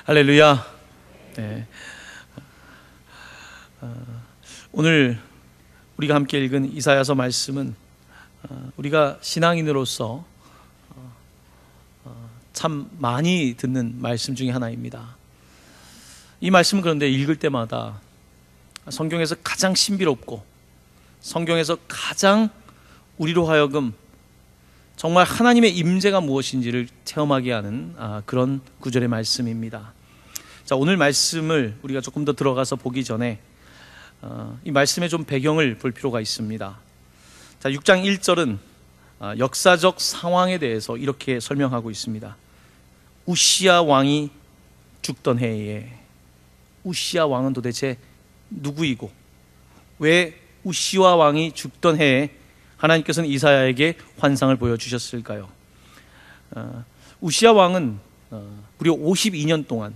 할렐루야. 네. 오늘 우리가 함께 읽은 이사야서 말씀은 우리가 신앙인으로서 참 많이 듣는 말씀 중에 하나입니다. 이 말씀은 그런데 읽을 때마다 성경에서 가장 신비롭고 성경에서 가장 우리로 하여금 정말 하나님의 임재가 무엇인지를 체험하게 하는 그런 구절의 말씀입니다. 자, 오늘 말씀을 우리가 조금 더 들어가서 보기 전에 이 말씀의 좀 배경을 볼 필요가 있습니다. 자, 6장 1절은 역사적 상황에 대해서 이렇게 설명하고 있습니다. 우시야 왕이 죽던 해에, 우시야 왕은 도대체 누구이고 왜 우시야 왕이 죽던 해에 하나님께서는 이사야에게 환상을 보여주셨을까요? 우시야 왕은 무려 52년 동안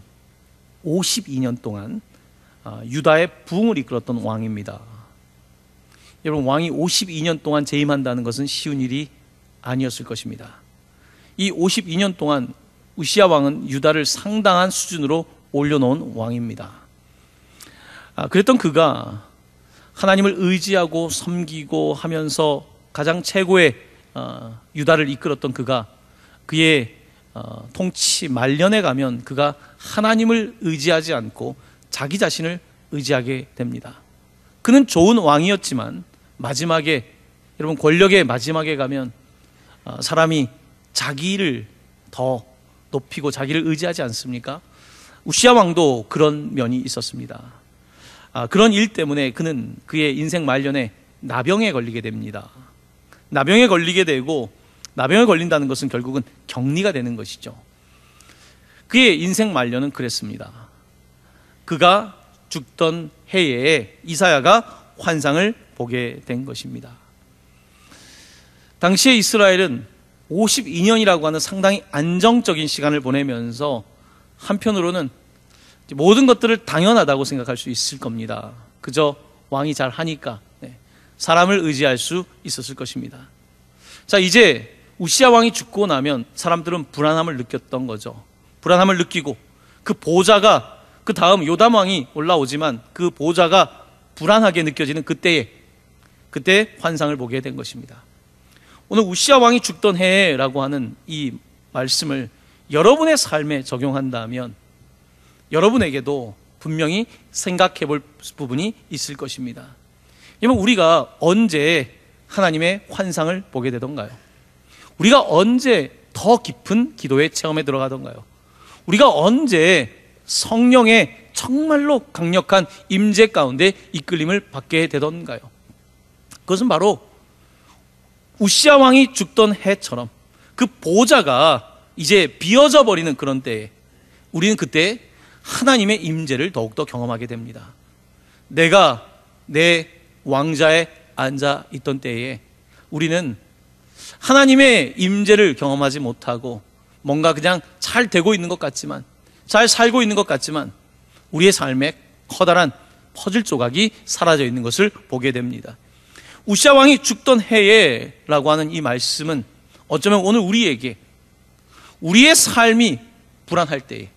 유다의 부흥을 이끌었던 왕입니다. 여러분, 왕이 52년 동안 재임한다는 것은 쉬운 일이 아니었을 것입니다. 이 52년 동안 우시야 왕은 유다를 상당한 수준으로 올려놓은 왕입니다. 그랬던 그가 하나님을 의지하고 섬기고 하면서 가장 최고의 유다를 이끌었던 그가 그의 통치 말년에 가면 그가 하나님을 의지하지 않고 자기 자신을 의지하게 됩니다. 그는 좋은 왕이었지만 마지막에, 여러분, 권력의 마지막에 가면 사람이 자기를 더 높이고 자기를 의지하지 않습니까? 우시야 왕도 그런 면이 있었습니다. 그런 일 때문에 그는 그의 인생 말년에 나병에 걸리게 됩니다. 나병에 걸리게 되고, 나병에 걸린다는 것은 결국은 격리가 되는 것이죠. 그의 인생 말년은 그랬습니다. 그가 죽던 해에 이사야가 환상을 보게 된 것입니다. 당시에 이스라엘은 52년이라고 하는 상당히 안정적인 시간을 보내면서 한편으로는 모든 것들을 당연하다고 생각할 수 있을 겁니다. 그저 왕이 잘 하니까 사람을 의지할 수 있었을 것입니다. 자, 이제 우시야 왕이 죽고 나면 사람들은 불안함을 느꼈던 거죠. 불안함을 느끼고 그 보좌가, 그 다음 요담 왕이 올라오지만 그 보좌가 불안하게 느껴지는 그때 환상을 보게 된 것입니다. 오늘 우시야 왕이 죽던 해라고 하는 이 말씀을 여러분의 삶에 적용한다면 여러분에게도 분명히 생각해 볼 부분이 있을 것입니다. 여러분, 우리가 언제 하나님의 환상을 보게 되던가요? 우리가 언제 더 깊은 기도의 체험에 들어가던가요? 우리가 언제 성령의 정말로 강력한 임재 가운데 이끌림을 받게 되던가요? 그것은 바로 우시야 왕이 죽던 해처럼 그 보좌가 이제 비어져 버리는 그런 때에 우리는 그때 하나님의 임재를 더욱더 경험하게 됩니다. 내가 내 왕자에 앉아 있던 때에 우리는 하나님의 임재를 경험하지 못하고 뭔가 그냥 잘 되고 있는 것 같지만, 잘 살고 있는 것 같지만 우리의 삶에 커다란 퍼즐 조각이 사라져 있는 것을 보게 됩니다. 우시야 왕이 죽던 해에 라고 하는 이 말씀은 어쩌면 오늘 우리에게 우리의 삶이 불안할 때에,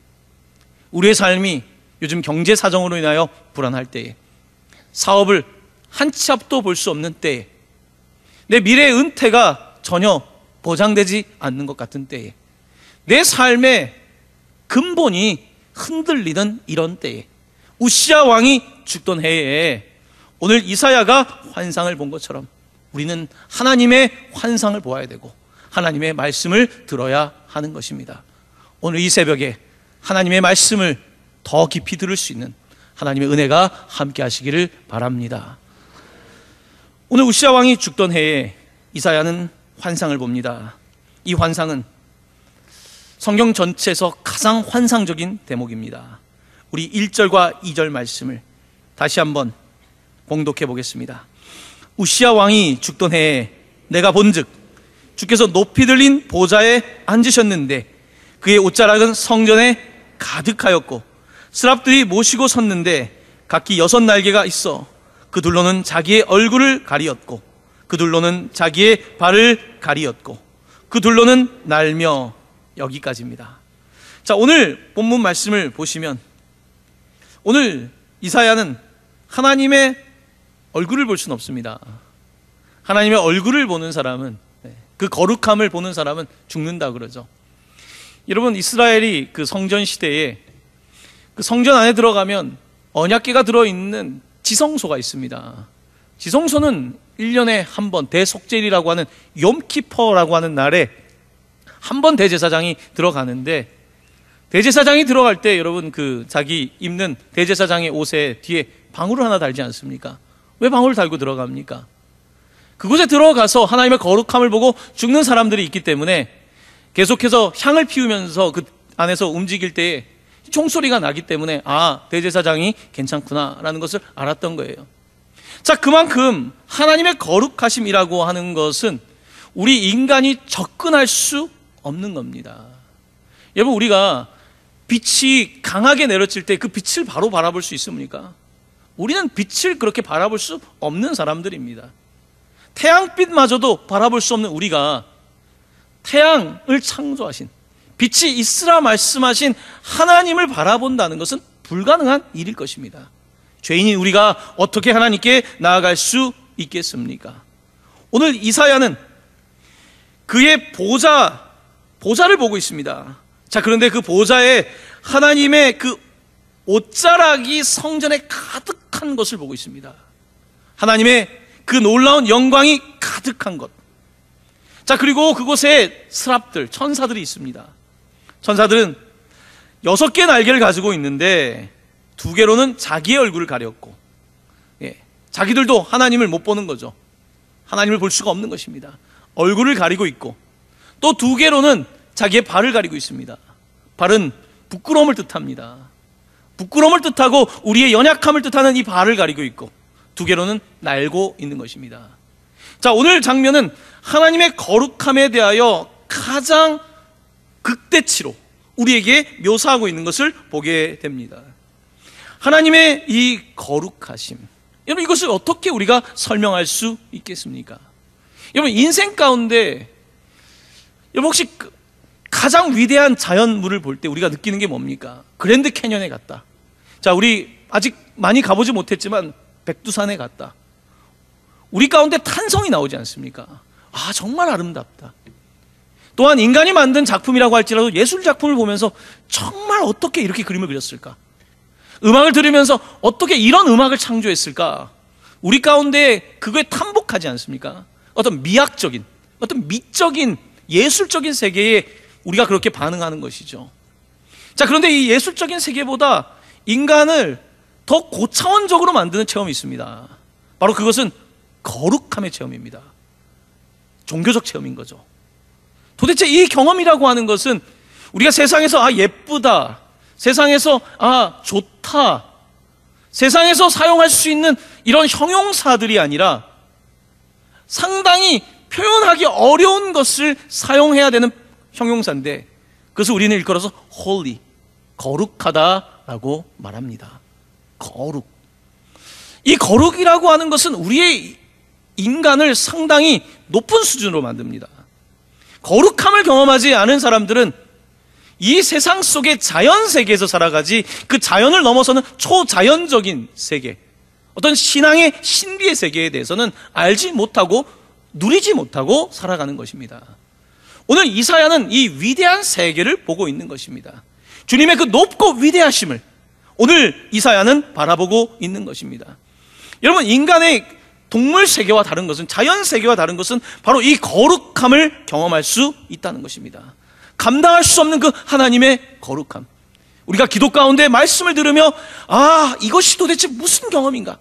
우리의 삶이 요즘 경제 사정으로 인하여 불안할 때에, 사업을 한 치 앞도 볼 수 없는 때에, 내 미래의 은퇴가 전혀 보장되지 않는 것 같은 때에, 내 삶의 근본이 흔들리는 이런 때에, 우시야 왕이 죽던 해에 오늘 이사야가 환상을 본 것처럼 우리는 하나님의 환상을 보아야 되고 하나님의 말씀을 들어야 하는 것입니다. 오늘 이 새벽에 하나님의 말씀을 더 깊이 들을 수 있는 하나님의 은혜가 함께 하시기를 바랍니다. 오늘 우시야 왕이 죽던 해에 이사야는 환상을 봅니다. 이 환상은 성경 전체에서 가장 환상적인 대목입니다. 우리 1절과 2절 말씀을 다시 한번 봉독해 보겠습니다. 우시야 왕이 죽던 해에 내가 본즉 주께서 높이 들린 보좌에 앉으셨는데 그의 옷자락은 성전에 가득하였고 스랍들이 모시고 섰는데 각기 6날개가 있어 그 둘로는 자기의 얼굴을 가리었고 그 둘로는 자기의 발을 가리었고 그 둘로는 날며, 여기까지입니다. 자, 오늘 본문 말씀을 보시면 오늘 이사야는 하나님의 얼굴을 볼 수는 없습니다. 하나님의 얼굴을 보는 사람은, 그 거룩함을 보는 사람은 죽는다 그러죠. 여러분, 이스라엘이 그 성전 시대에 그 성전 안에 들어가면 언약궤가 들어있는 지성소가 있습니다. 지성소는 1년에 한 번 대속죄일이라고 하는 욤키퍼라고 하는 날에 한 번 대제사장이 들어가는데, 대제사장이 들어갈 때 여러분 그 자기 입는 대제사장의 옷에 뒤에 방울을 하나 달지 않습니까? 왜 방울을 달고 들어갑니까? 그곳에 들어가서 하나님의 거룩함을 보고 죽는 사람들이 있기 때문에 계속해서 향을 피우면서 그 안에서 움직일 때에 총소리가 나기 때문에 대제사장이 괜찮구나라는 것을 알았던 거예요. 자, 그만큼 하나님의 거룩하심이라고 하는 것은 우리 인간이 접근할 수 없는 겁니다. 여러분, 우리가 빛이 강하게 내려칠 때 그 빛을 바로 바라볼 수 있습니까? 우리는 빛을 그렇게 바라볼 수 없는 사람들입니다. 태양빛마저도 바라볼 수 없는 우리가 태양을 창조하신, 빛이 있으라 말씀하신 하나님을 바라본다는 것은 불가능한 일일 것입니다. 죄인인 우리가 어떻게 하나님께 나아갈 수 있겠습니까? 오늘 이사야는 그의 보좌를 보고 있습니다. 자, 그런데 그 보좌에 하나님의 그 옷자락이 성전에 가득한 것을 보고 있습니다. 하나님의 그 놀라운 영광이 가득한 것. 자, 그리고 그곳에 스랍들, 천사들이 있습니다. 천사들은 6개의 날개를 가지고 있는데 2개로는 자기의 얼굴을 가렸고, 자기들도 하나님을 못 보는 거죠. 하나님을 볼 수가 없는 것입니다. 얼굴을 가리고 있고, 또 2개로는 자기의 발을 가리고 있습니다. 발은 부끄러움을 뜻합니다. 부끄러움을 뜻하고 우리의 연약함을 뜻하는 이 발을 가리고 있고, 2개로는 날고 있는 것입니다. 자, 오늘 장면은 하나님의 거룩함에 대하여 가장 극대치로 우리에게 묘사하고 있는 것을 보게 됩니다. 하나님의 이 거룩하심, 여러분, 이것을 어떻게 우리가 설명할 수 있겠습니까? 여러분, 인생 가운데 여러분 혹시 가장 위대한 자연물을 볼 때 우리가 느끼는 게 뭡니까? 그랜드 캐년에 갔다. 자, 우리 아직 많이 가보지 못했지만 백두산에 갔다. 우리 가운데 탄성이 나오지 않습니까? 정말 아름답다. 또한 인간이 만든 작품이라고 할지라도 예술 작품을 보면서 정말 어떻게 이렇게 그림을 그렸을까? 음악을 들으면서 어떻게 이런 음악을 창조했을까? 우리 가운데 그거에 탐복하지 않습니까? 어떤 미학적인, 어떤 미적인, 예술적인 세계에 우리가 그렇게 반응하는 것이죠. 자, 그런데 이 예술적인 세계보다 인간을 더 고차원적으로 만드는 체험이 있습니다. 바로 그것은 거룩함의 체험입니다. 종교적 체험인 거죠. 도대체 이 경험이라고 하는 것은 우리가 세상에서 예쁘다, 세상에서 좋다, 세상에서 사용할 수 있는 이런 형용사들이 아니라 상당히 표현하기 어려운 것을 사용해야 되는 형용사인데, 그것을 우리는 일컬어서 holy, 거룩하다라고 말합니다. 거룩. 이 거룩이라고 하는 것은 우리의 인간을 상당히 높은 수준으로 만듭니다. 거룩함을 경험하지 않은 사람들은 이 세상 속의 자연 세계에서 살아가지, 그 자연을 넘어서는 초자연적인 세계, 어떤 신앙의 신비의 세계에 대해서는 알지 못하고 누리지 못하고 살아가는 것입니다. 오늘 이사야는 이 위대한 세계를 보고 있는 것입니다. 주님의 그 높고 위대하심을 오늘 이사야는 바라보고 있는 것입니다. 여러분, 인간의 동물 세계와 다른 것은, 자연 세계와 다른 것은 바로 이 거룩함을 경험할 수 있다는 것입니다. 감당할 수 없는 그 하나님의 거룩함. 우리가 기도 가운데 말씀을 들으며 이것이 도대체 무슨 경험인가?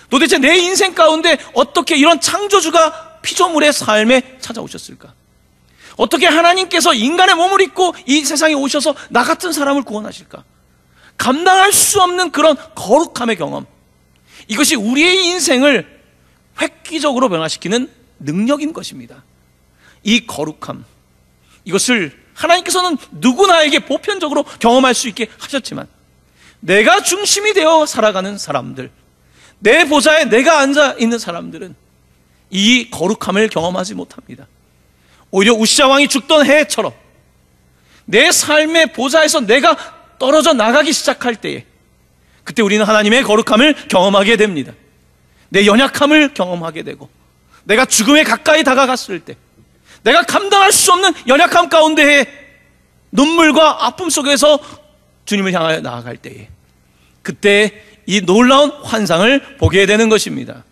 도대체 내 인생 가운데 어떻게 이런 창조주가 피조물의 삶에 찾아오셨을까? 어떻게 하나님께서 인간의 몸을 입고 이 세상에 오셔서 나 같은 사람을 구원하실까? 감당할 수 없는 그런 거룩함의 경험, 이것이 우리의 인생을 획기적으로 변화시키는 능력인 것입니다. 이 거룩함, 이것을 하나님께서는 누구나에게 보편적으로 경험할 수 있게 하셨지만, 내가 중심이 되어 살아가는 사람들, 내 보좌에 내가 앉아 있는 사람들은 이 거룩함을 경험하지 못합니다. 오히려 우시아 왕이 죽던 해처럼 내 삶의 보좌에서 내가 떨어져 나가기 시작할 때에, 그때 우리는 하나님의 거룩함을 경험하게 됩니다. 내 연약함을 경험하게 되고, 내가 죽음에 가까이 다가갔을 때, 내가 감당할 수 없는 연약함 가운데에 눈물과 아픔 속에서 주님을 향하여 나아갈 때에, 그때 이 놀라운 환상을 보게 되는 것입니다.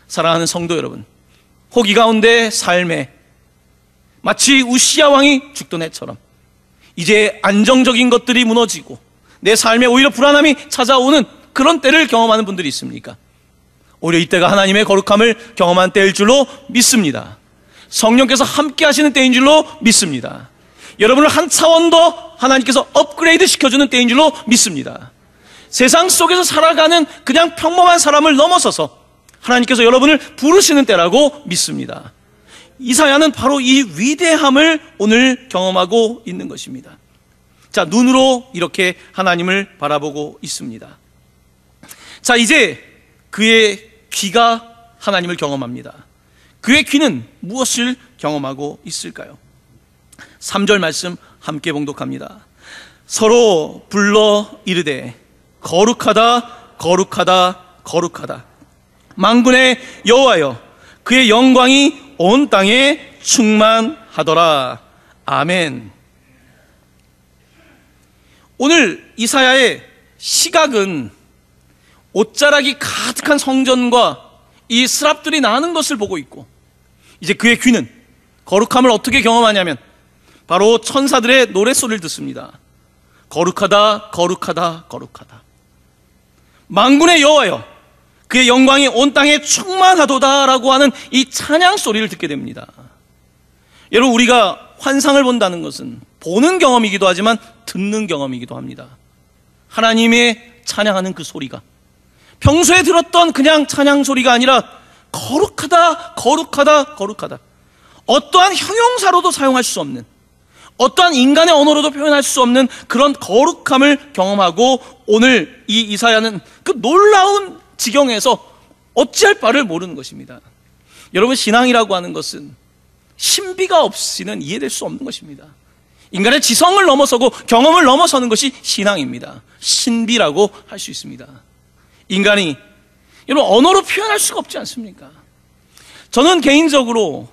사랑하는 성도 여러분, 호기 가운데 삶에 마치 우시야 왕이 죽던 해처럼 이제 안정적인 것들이 무너지고 내 삶에 오히려 불안함이 찾아오는 그런 때를 경험하는 분들이 있습니까? 오히려 이때가 하나님의 거룩함을 경험한 때일 줄로 믿습니다. 성령께서 함께 하시는 때인 줄로 믿습니다. 여러분을 한 차원 더 하나님께서 업그레이드 시켜주는 때인 줄로 믿습니다. 세상 속에서 살아가는 그냥 평범한 사람을 넘어서서 하나님께서 여러분을 부르시는 때라고 믿습니다. 이사야는 바로 이 위대함을 오늘 경험하고 있는 것입니다. 자, 눈으로 이렇게 하나님을 바라보고 있습니다. 자, 이제 그의 귀가 하나님을 경험합니다. 그의 귀는 무엇을 경험하고 있을까요? 3절 말씀 함께 봉독합니다. 서로 불러 이르되 거룩하다 거룩하다 거룩하다 만군의 여호와여, 그의 영광이 온 땅에 충만하더라. 아멘. 오늘 이사야의 시각은 옷자락이 가득한 성전과 이 스랍들이 나는 것을 보고 있고, 이제 그의 귀는 거룩함을 어떻게 경험하냐면 바로 천사들의 노랫소리를 듣습니다. 거룩하다 거룩하다 거룩하다. 만군의 여호와여, 그의 영광이 온 땅에 충만하도다라고 하는 이 찬양 소리를 듣게 됩니다. 여러분, 우리가 환상을 본다는 것은 보는 경험이기도 하지만 듣는 경험이기도 합니다. 하나님의 찬양하는 그 소리가 평소에 들었던 그냥 찬양 소리가 아니라 거룩하다 거룩하다 거룩하다, 어떠한 형용사로도 사용할 수 없는, 어떠한 인간의 언어로도 표현할 수 없는 그런 거룩함을 경험하고, 오늘 이 이사야는 그 놀라운 지경에서 어찌할 바를 모르는 것입니다. 여러분, 신앙이라고 하는 것은 신비가 없이는 이해될 수 없는 것입니다. 인간의 지성을 넘어서고 경험을 넘어서는 것이 신앙입니다. 신비라고 할 수 있습니다. 인간이, 여러분, 언어로 표현할 수가 없지 않습니까? 저는 개인적으로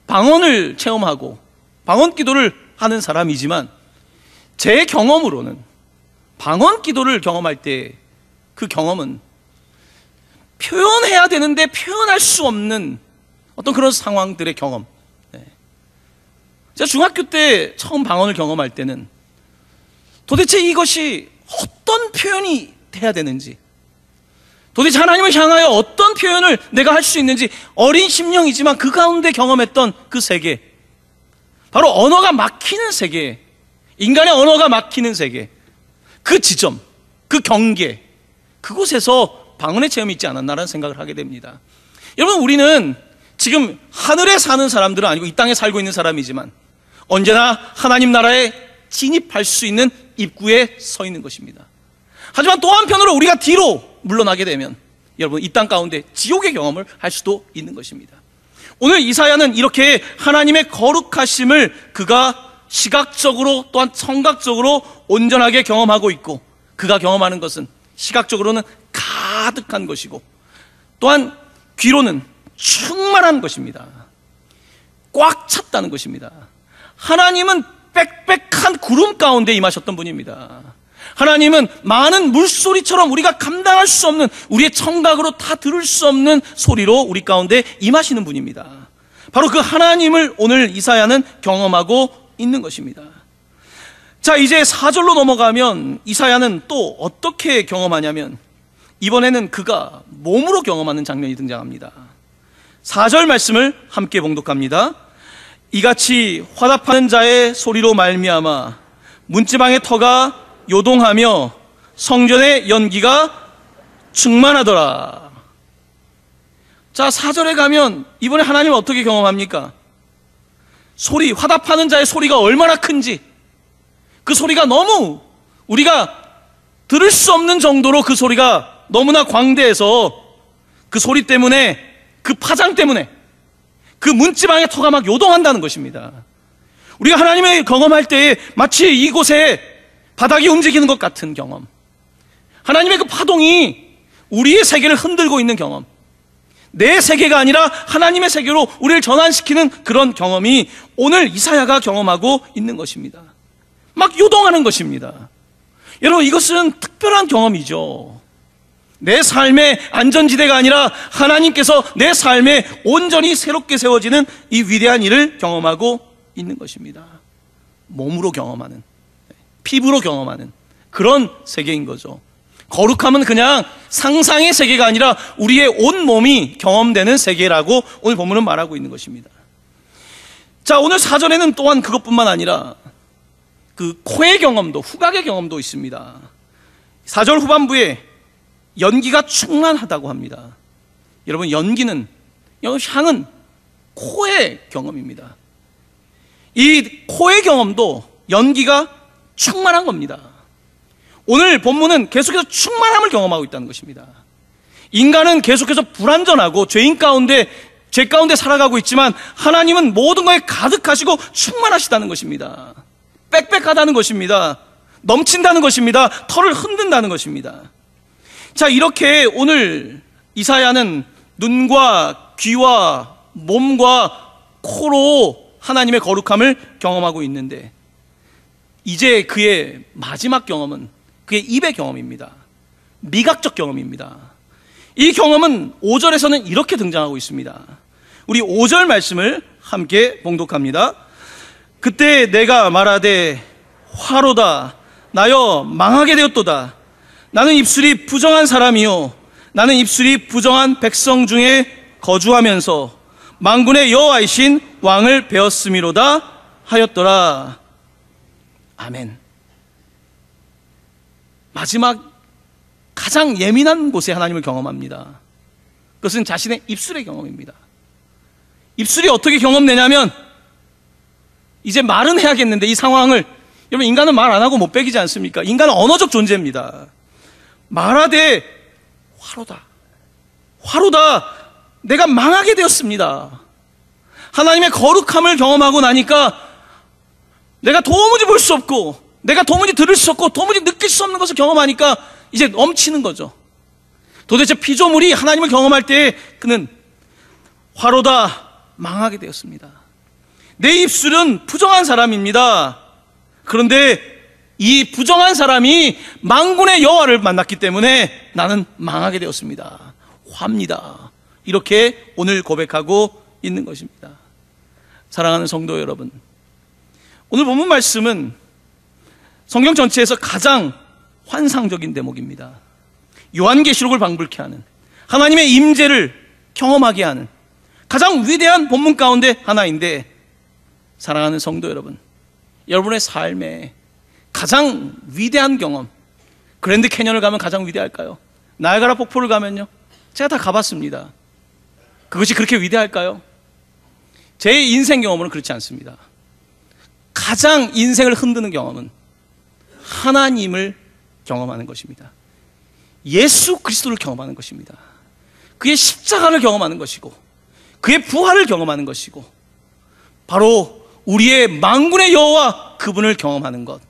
방언을 체험하고 방언 기도를 하는 사람이지만, 제 경험으로는 방언 기도를 경험할 때 그 경험은 표현해야 되는데 표현할 수 없는 어떤 그런 상황들의 경험. 제가 중학교 때 처음 방언을 경험할 때는 도대체 이것이 어떤 표현이 돼야 되는지, 도대체 하나님을 향하여 어떤 표현을 내가 할 수 있는지, 어린 심령이지만 그 가운데 경험했던 그 세계, 바로 언어가 막히는 세계, 인간의 언어가 막히는 세계, 그 지점, 그 경계, 그곳에서 방언의 체험이 있지 않았나라는 생각을 하게 됩니다. 여러분, 우리는 지금 하늘에 사는 사람들은 아니고 이 땅에 살고 있는 사람이지만 언제나 하나님 나라에 진입할 수 있는 입구에 서 있는 것입니다. 하지만 또 한편으로 우리가 뒤로 물러나게 되면 여러분, 이 땅 가운데 지옥의 경험을 할 수도 있는 것입니다. 오늘 이사야는 이렇게 하나님의 거룩하심을 그가 시각적으로 또한 청각적으로 온전하게 경험하고 있고, 그가 경험하는 것은 시각적으로는 가득한 것이고 또한 귀로는 충만한 것입니다. 꽉 찼다는 것입니다. 하나님은 빽빽한 구름 가운데 임하셨던 분입니다. 하나님은 많은 물소리처럼 우리가 감당할 수 없는, 우리의 청각으로 다 들을 수 없는 소리로 우리 가운데 임하시는 분입니다. 바로 그 하나님을 오늘 이사야는 경험하고 있는 것입니다. 자, 이제 4절로 넘어가면 이사야는 또 어떻게 경험하냐면, 이번에는 그가 몸으로 경험하는 장면이 등장합니다. 4절 말씀을 함께 봉독합니다. 이같이 화답하는 자의 소리로 말미암아 문지방의 터가 요동하며 성전의 연기가 충만하더라. 자, 4절에 가면 이번에 하나님은 어떻게 경험합니까? 소리, 화답하는 자의 소리가 얼마나 큰지, 그 소리가 너무 우리가 들을 수 없는 정도로 그 소리가 너무나 광대해서 그 소리 때문에, 그 파장 때문에 그 문지방의 터가 막 요동한다는 것입니다. 우리가 하나님을 경험할 때에 마치 이곳에 바닥이 움직이는 것 같은 경험, 하나님의 그 파동이 우리의 세계를 흔들고 있는 경험, 내 세계가 아니라 하나님의 세계로 우리를 전환시키는 그런 경험이 오늘 이사야가 경험하고 있는 것입니다. 막 요동하는 것입니다. 여러분, 이것은 특별한 경험이죠. 내 삶의 안전지대가 아니라 하나님께서 내 삶에 온전히 새롭게 세워지는 이 위대한 일을 경험하고 있는 것입니다. 몸으로 경험하는, 피부로 경험하는 그런 세계인 거죠. 거룩함은 그냥 상상의 세계가 아니라 우리의 온 몸이 경험되는 세계라고 오늘 본문은 말하고 있는 것입니다. 자, 오늘 사전에는 또한 그것뿐만 아니라 그 코의 경험도, 후각의 경험도 있습니다. 4절 후반부에 연기가 충만하다고 합니다. 여러분, 연기는, 향은 코의 경험입니다. 이 코의 경험도 연기가 충만한 겁니다. 오늘 본문은 계속해서 충만함을 경험하고 있다는 것입니다. 인간은 계속해서 불완전하고 죄 가운데 살아가고 있지만 하나님은 모든 것에 가득하시고 충만하시다는 것입니다. 빽빽하다는 것입니다. 넘친다는 것입니다. 털을 흔든다는 것입니다. 자, 이렇게 오늘 이사야는 눈과 귀와 몸과 코로 하나님의 거룩함을 경험하고 있는데, 이제 그의 마지막 경험은 그의 입의 경험입니다. 미각적 경험입니다. 이 경험은 5절에서는 이렇게 등장하고 있습니다. 우리 5절 말씀을 함께 봉독합니다. 그때 내가 말하되 화로다 나여 망하게 되었도다. 나는 입술이 부정한 사람이요 나는 입술이 부정한 백성 중에 거주하면서 만군의 여호와이신 왕을 배웠음이로다 하였더라. 아멘. 마지막 가장 예민한 곳에 하나님을 경험합니다. 그것은 자신의 입술의 경험입니다. 입술이 어떻게 경험되냐면, 이제 말은 해야겠는데 이 상황을, 여러분, 인간은 말 안 하고 못 배기지 않습니까? 인간은 언어적 존재입니다. 말하되 화로다 화로다 내가 망하게 되었습니다. 하나님의 거룩함을 경험하고 나니까 내가 도무지 볼 수 없고, 내가 도무지 들을 수 없고, 도무지 느낄 수 없는 것을 경험하니까 이제 넘치는 거죠. 도대체 피조물이 하나님을 경험할 때 그는 화로다 망하게 되었습니다. 내 입술은 부정한 사람입니다. 그런데 이 부정한 사람이 만군의 여호와를 만났기 때문에 나는 망하게 되었습니다. 화입니다. 이렇게 오늘 고백하고 있는 것입니다. 사랑하는 성도 여러분, 오늘 본문 말씀은 성경 전체에서 가장 환상적인 대목입니다. 요한계시록을 방불케 하는, 하나님의 임재를 경험하게 하는 가장 위대한 본문 가운데 하나인데, 사랑하는 성도 여러분, 여러분의 삶에 가장 위대한 경험, 그랜드 캐년을 가면 가장 위대할까요? 나야가라 폭포를 가면요? 제가 다 가봤습니다. 그것이 그렇게 위대할까요? 제 인생 경험은 그렇지 않습니다. 가장 인생을 흔드는 경험은 하나님을 경험하는 것입니다. 예수 그리스도를 경험하는 것입니다. 그의 십자가를 경험하는 것이고, 그의 부활을 경험하는 것이고, 바로 우리의 만군의 여호와 그분을 경험하는 것,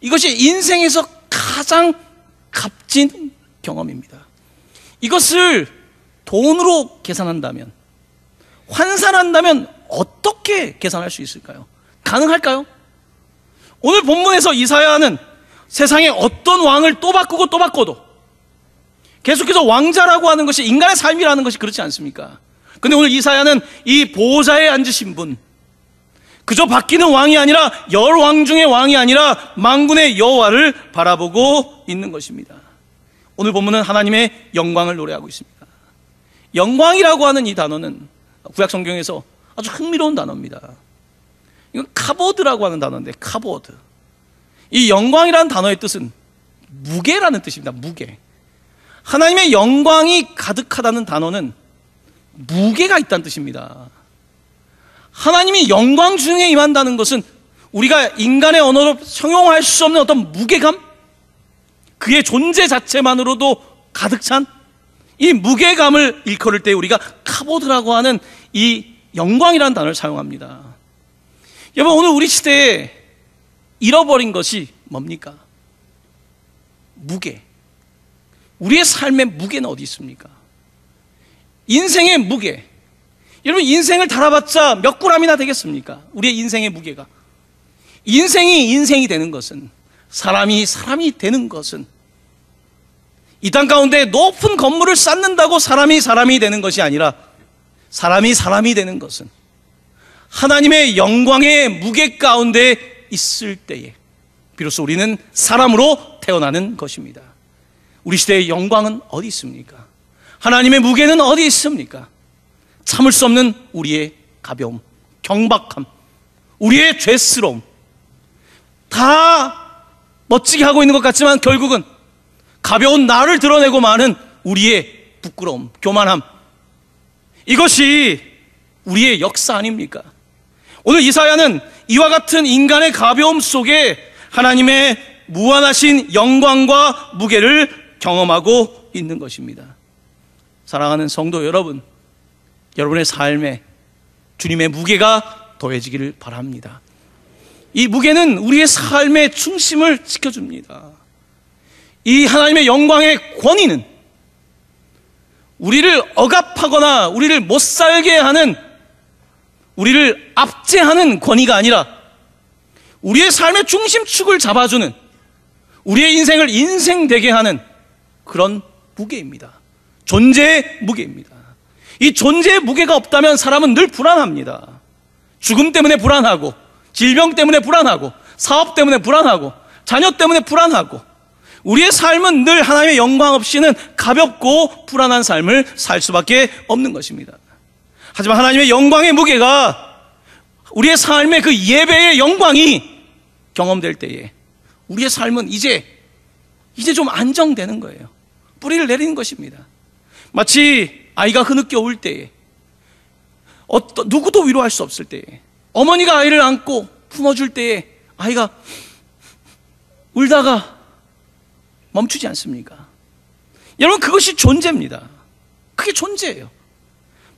이것이 인생에서 가장 값진 경험입니다. 이것을 돈으로 계산한다면, 환산한다면 어떻게 계산할 수 있을까요? 가능할까요? 오늘 본문에서 이사야는 세상에 어떤 왕을 또 바꾸고 또 바꿔도 계속해서 왕자라고 하는 것이 인간의 삶이라는 것이 그렇지 않습니까? 근데 오늘 이사야는 이 보좌에 앉으신 분, 그저 바뀌는 왕이 아니라, 열 왕 중의 왕이 아니라 만군의 여호와를 바라보고 있는 것입니다. 오늘 본문은 하나님의 영광을 노래하고 있습니다. 영광이라고 하는 이 단어는 구약 성경에서 아주 흥미로운 단어입니다. 이건 카보드라고 하는 단어인데, 카보드. 이 영광이라는 단어의 뜻은 무게라는 뜻입니다. 무게. 하나님의 영광이 가득하다는 단어는 무게가 있다는 뜻입니다. 하나님이 영광 중에 임한다는 것은 우리가 인간의 언어로 형용할 수 없는 어떤 무게감, 그의 존재 자체만으로도 가득 찬 이 무게감을 일컬을 때 우리가 카보드라고 하는 이 영광이라는 단어를 사용합니다. 여러분, 오늘 우리 시대에 잃어버린 것이 뭡니까? 무게. 우리의 삶의 무게는 어디 있습니까? 인생의 무게. 여러분, 인생을 달아봤자 몇 그램이나 되겠습니까? 우리의 인생의 무게가. 인생이 되는 것은, 사람이 되는 것은, 이 땅 가운데 높은 건물을 쌓는다고 사람이 되는 것이 아니라, 사람이 되는 것은 하나님의 영광의 무게 가운데 있을 때에 비로소 우리는 사람으로 태어나는 것입니다. 우리 시대의 영광은 어디 있습니까? 하나님의 무게는 어디 있습니까? 참을 수 없는 우리의 가벼움, 경박함, 우리의 죄스러움, 다 멋지게 하고 있는 것 같지만 결국은 가벼운 나를 드러내고 마는 우리의 부끄러움, 교만함, 이것이 우리의 역사 아닙니까? 오늘 이사야는 이와 같은 인간의 가벼움 속에 하나님의 무한하신 영광과 무게를 경험하고 있는 것입니다. 사랑하는 성도 여러분, 여러분의 삶에 주님의 무게가 더해지기를 바랍니다. 이 무게는 우리의 삶의 중심을 지켜줍니다. 이 하나님의 영광의 권위는 우리를 억압하거나 우리를 못 살게 하는, 우리를 압제하는 권위가 아니라 우리의 삶의 중심축을 잡아주는, 우리의 인생을 인생되게 하는 그런 무게입니다. 존재의 무게입니다. 이 존재의 무게가 없다면 사람은 늘 불안합니다. 죽음 때문에 불안하고, 질병 때문에 불안하고, 사업 때문에 불안하고, 자녀 때문에 불안하고, 우리의 삶은 늘 하나님의 영광 없이는 가볍고 불안한 삶을 살 수밖에 없는 것입니다. 하지만 하나님의 영광의 무게가, 우리의 삶의 그 예배의 영광이 경험될 때에 우리의 삶은 이제 좀 안정되는 거예요. 뿌리를 내리는 것입니다. 마치 아이가 흐느껴 울 때에, 누구도 위로할 수 없을 때에, 어머니가 아이를 안고 품어줄 때에 아이가 울다가 멈추지 않습니까? 여러분, 그것이 존재입니다. 그게 존재예요.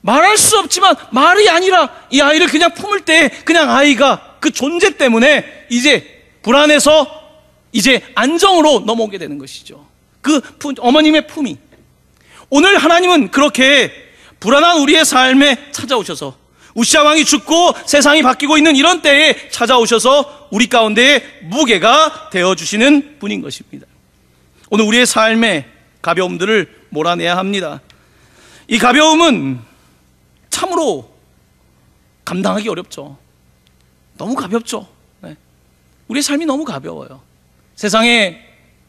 말할 수 없지만 말이 아니라 이 아이를 그냥 품을 때 그냥 아이가 그 존재 때문에 이제 불안해서 이제 안정으로 넘어오게 되는 것이죠. 그 어머님의 품이. 오늘 하나님은 그렇게 불안한 우리의 삶에 찾아오셔서, 우시아 왕이 죽고 세상이 바뀌고 있는 이런 때에 찾아오셔서 우리 가운데에 무게가 되어주시는 분인 것입니다. 오늘 우리의 삶의 가벼움들을 몰아내야 합니다. 이 가벼움은 참으로 감당하기 어렵죠. 너무 가볍죠. 네. 우리의 삶이 너무 가벼워요. 세상에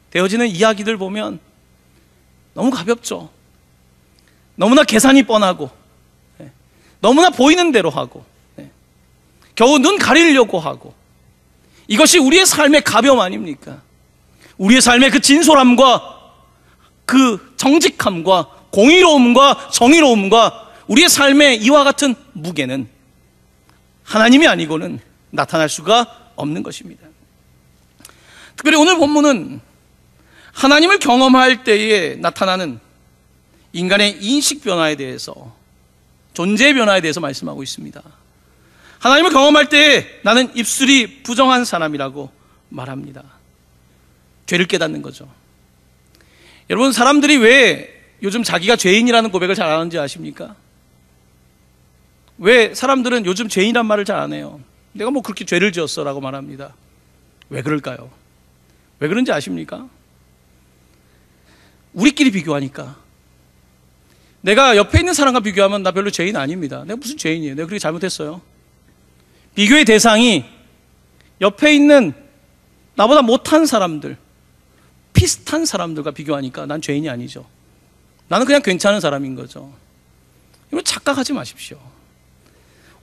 되어지는 이야기들 보면 너무 가볍죠. 너무나 계산이 뻔하고, 네. 너무나 보이는 대로 하고, 네. 겨우 눈 가리려고 하고, 이것이 우리의 삶의 가벼움 아닙니까? 우리의 삶의 그 진솔함과 그 정직함과 공의로움과 정의로움과 우리의 삶의 이와 같은 무게는 하나님이 아니고는 나타날 수가 없는 것입니다. 특별히 오늘 본문은 하나님을 경험할 때에 나타나는 인간의 인식 변화에 대해서, 존재의 변화에 대해서 말씀하고 있습니다. 하나님을 경험할 때에 나는 입술이 부정한 사람이라고 말합니다. 죄를 깨닫는 거죠. 여러분, 사람들이 왜 요즘 자기가 죄인이라는 고백을 잘 안 하는지 아십니까? 왜 사람들은 요즘 죄인이란 말을 잘 안 해요? 내가 뭐 그렇게 죄를 지었어 라고 말합니다. 왜 그럴까요? 왜 그런지 아십니까? 우리끼리 비교하니까. 내가 옆에 있는 사람과 비교하면 나 별로 죄인 아닙니다. 내가 무슨 죄인이에요? 내가 그렇게 잘못했어요? 비교의 대상이 옆에 있는 나보다 못한 사람들, 비슷한 사람들과 비교하니까 난 죄인이 아니죠. 나는 그냥 괜찮은 사람인 거죠. 이거 착각하지 마십시오.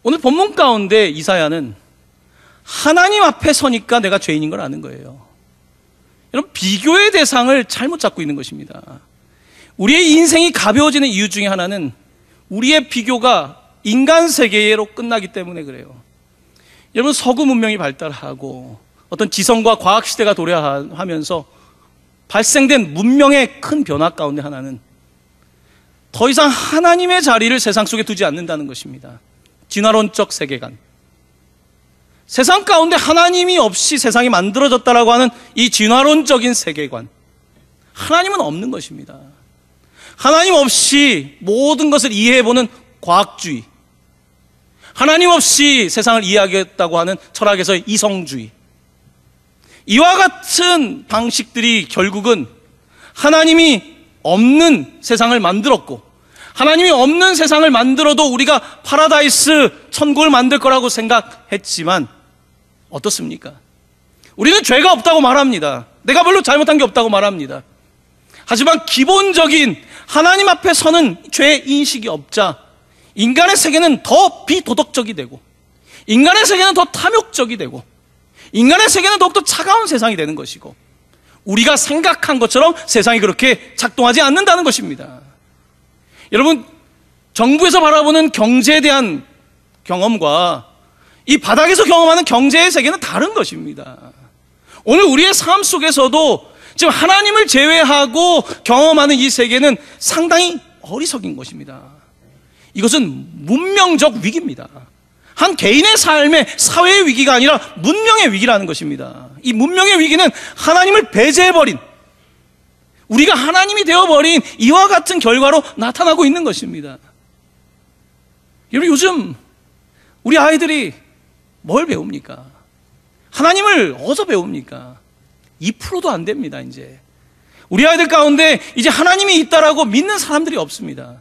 오늘 본문 가운데 이사야는 하나님 앞에 서니까 내가 죄인인 걸 아는 거예요. 여러분, 비교의 대상을 잘못 잡고 있는 것입니다. 우리의 인생이 가벼워지는 이유 중에 하나는 우리의 비교가 인간 세계로 끝나기 때문에 그래요. 여러분, 서구 문명이 발달하고 어떤 지성과 과학 시대가 도래하면서 발생된 문명의 큰 변화 가운데 하나는 더 이상 하나님의 자리를 세상 속에 두지 않는다는 것입니다. 진화론적 세계관. 세상 가운데 하나님이 없이 세상이 만들어졌다라고 하는 이 진화론적인 세계관, 하나님은 없는 것입니다. 하나님 없이 모든 것을 이해해보는 과학주의, 하나님 없이 세상을 이해하겠다고 하는 철학에서의 이성주의, 이와 같은 방식들이 결국은 하나님이 없는 세상을 만들었고, 하나님이 없는 세상을 만들어도 우리가 파라다이스, 천국을 만들 거라고 생각했지만 어떻습니까? 우리는 죄가 없다고 말합니다. 내가 별로 잘못한 게 없다고 말합니다. 하지만 기본적인 하나님 앞에 서는 죄 인식이 없자 인간의 세계는 더 비도덕적이 되고, 인간의 세계는 더 탐욕적이 되고, 인간의 세계는 더욱더 차가운 세상이 되는 것이고, 우리가 생각한 것처럼 세상이 그렇게 작동하지 않는다는 것입니다. 여러분, 정부에서 바라보는 경제에 대한 경험과 이 바닥에서 경험하는 경제의 세계는 다른 것입니다. 오늘 우리의 삶 속에서도 지금 하나님을 제외하고 경험하는 이 세계는 상당히 어리석인 것입니다. 이것은 문명적 위기입니다. 한 개인의 삶의 사회의 위기가 아니라 문명의 위기라는 것입니다. 이 문명의 위기는 하나님을 배제해버린, 우리가 하나님이 되어버린 이와 같은 결과로 나타나고 있는 것입니다. 여러분, 요즘 우리 아이들이 뭘 배웁니까? 하나님을 어디서 배웁니까? 2%도 안 됩니다. 이제 우리 아이들 가운데 이제 하나님이 있다라고 믿는 사람들이 없습니다.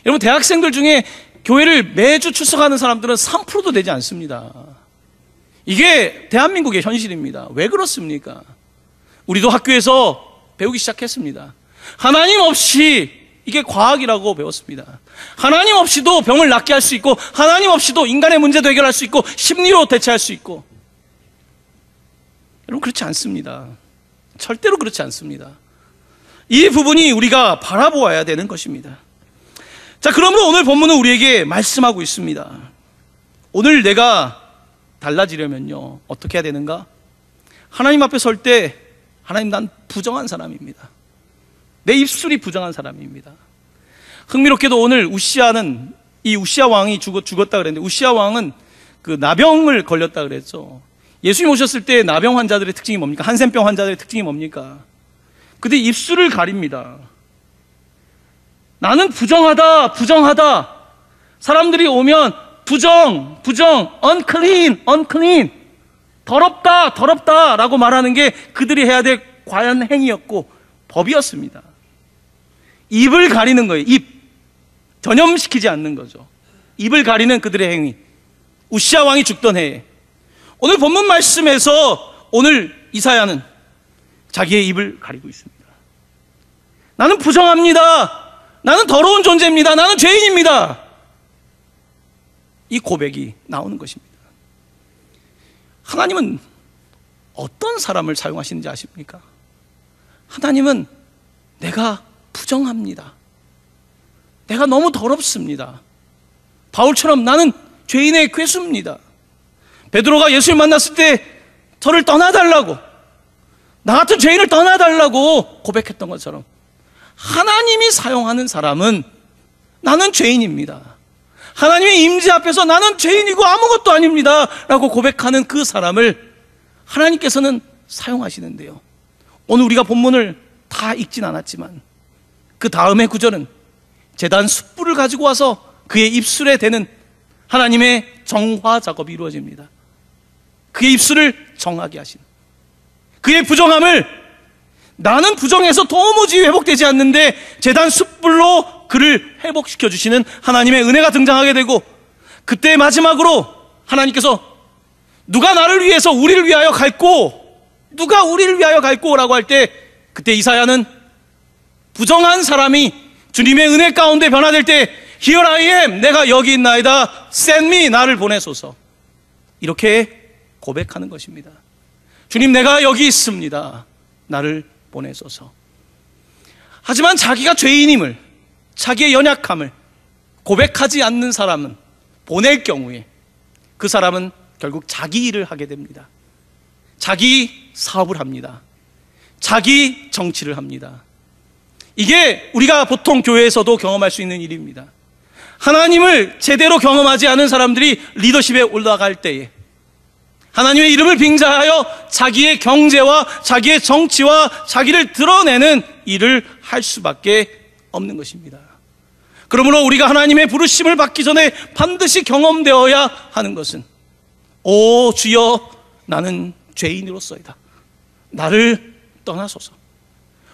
여러분, 대학생들 중에 교회를 매주 출석하는 사람들은 3%도 되지 않습니다. 이게 대한민국의 현실입니다. 왜 그렇습니까? 우리도 학교에서 배우기 시작했습니다. 하나님 없이, 이게 과학이라고 배웠습니다. 하나님 없이도 병을 낫게 할 수 있고, 하나님 없이도 인간의 문제도 해결할 수 있고, 심리로 대처할 수 있고. 여러분, 그렇지 않습니다. 절대로 그렇지 않습니다. 이 부분이 우리가 바라보아야 되는 것입니다. 자, 그러므로 오늘 본문은 우리에게 말씀하고 있습니다. 오늘 내가 달라지려면요, 어떻게 해야 되는가? 하나님 앞에 설 때, 하나님, 난 부정한 사람입니다. 내 입술이 부정한 사람입니다. 흥미롭게도 오늘 우시아는, 이 우시아 왕이 죽었다 그랬는데, 우시아 왕은 그 나병을 걸렸다 그랬죠. 예수님 오셨을 때 나병 환자들의 특징이 뭡니까? 한센병 환자들의 특징이 뭡니까? 그들 입술을 가립니다. 나는 부정하다, 부정하다. 사람들이 오면 부정, unclean, unclean. 더럽다, 더럽다 라고 말하는 게 그들이 해야 될 과연 행위였고 법이었습니다. 입을 가리는 거예요. 입. 전염시키지 않는 거죠. 입을 가리는 그들의 행위. 우시아 왕이 죽던 해에. 오늘 본문 말씀에서 오늘 이사야는 자기의 입을 가리고 있습니다. 나는 부정합니다. 나는 더러운 존재입니다. 나는 죄인입니다. 이 고백이 나오는 것입니다. 하나님은 어떤 사람을 사용하시는지 아십니까? 하나님은 내가 부정합니다. 내가 너무 더럽습니다. 바울처럼 나는 죄인의 괴수입니다. 베드로가 예수를 만났을 때 저를 떠나달라고, 나 같은 죄인을 떠나달라고 고백했던 것처럼 하나님이 사용하는 사람은 나는 죄인입니다. 하나님의 임재 앞에서 나는 죄인이고 아무것도 아닙니다 라고 고백하는 그 사람을 하나님께서는 사용하시는데요, 오늘 우리가 본문을 다 읽진 않았지만 그 다음의 구절은 제단 숯불을 가지고 와서 그의 입술에 대는 하나님의 정화 작업이 이루어집니다. 그의 입술을 정하게 하신, 그의 부정함을, 나는 부정해서 도무지 회복되지 않는데 제단 숯불로 그를 회복시켜 주시는 하나님의 은혜가 등장하게 되고, 그때 마지막으로 하나님께서 누가 나를 위해서 우리를 위하여 갈고, 누가 우리를 위하여 갈고 라고 할 때, 그때 이사야는 부정한 사람이 주님의 은혜 가운데 변화될 때 Here I am, 내가 여기 있나이다, send me, 나를 보내소서, 이렇게 고백하는 것입니다. 주님, 내가 여기 있습니다, 나를 보내소서. 하지만 자기가 죄인임을, 자기의 연약함을 고백하지 않는 사람은, 보낼 경우에 그 사람은 결국 자기 일을 하게 됩니다. 자기 사업을 합니다. 자기 정치를 합니다. 이게 우리가 보통 교회에서도 경험할 수 있는 일입니다. 하나님을 제대로 경험하지 않은 사람들이 리더십에 올라갈 때에 하나님의 이름을 빙자하여 자기의 경제와 자기의 정치와 자기를 드러내는 일을 할 수밖에 없는 것입니다. 그러므로 우리가 하나님의 부르심을 받기 전에 반드시 경험되어야 하는 것은, 오 주여 나는 죄인으로서이다, 나를 떠나소서.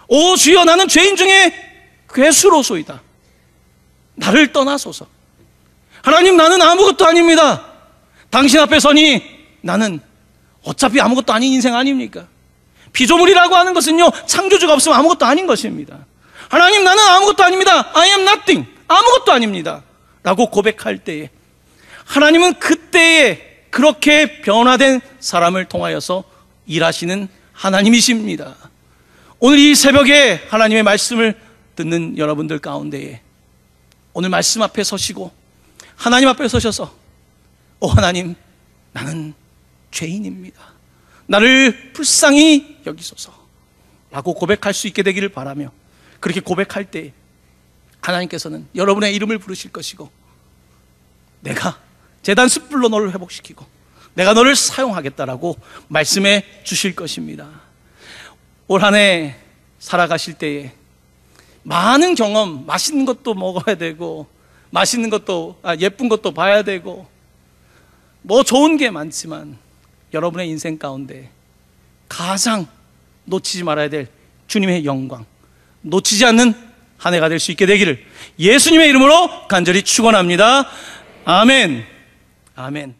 오 주여 나는 죄인 중에 괴수로소이다, 나를 떠나소서. 하나님 나는 아무것도 아닙니다. 당신 앞에 서니 나는 어차피 아무것도 아닌 인생 아닙니까? 피조물이라고 하는 것은요, 창조주가 없으면 아무것도 아닌 것입니다. 하나님 나는 아무것도 아닙니다. I am nothing. 아무것도 아닙니다 라고 고백할 때에 하나님은 그때에 그렇게 변화된 사람을 통하여서 일하시는 하나님이십니다. 오늘 이 새벽에 하나님의 말씀을 듣는 여러분들 가운데에 오늘 말씀 앞에 서시고 하나님 앞에 서셔서, 오 하나님 나는 죄인입니다, 나를 불쌍히 여기소서 라고 고백할 수 있게 되기를 바라며, 그렇게 고백할 때 하나님께서는 여러분의 이름을 부르실 것이고, 내가 제단 숯불로 너를 회복시키고 내가 너를 사용하겠다라고 말씀해 주실 것입니다. 올 한 해 살아가실 때에 많은 경험, 맛있는 것도 먹어야 되고 맛있는 것도 예쁜 것도 봐야 되고 뭐 좋은 게 많지만, 여러분의 인생 가운데 가장 놓치지 말아야 될 주님의 영광, 놓치지 않는 한 해가 될 수 있게 되기를 예수님의 이름으로 간절히 축원합니다. 아멘. 아멘.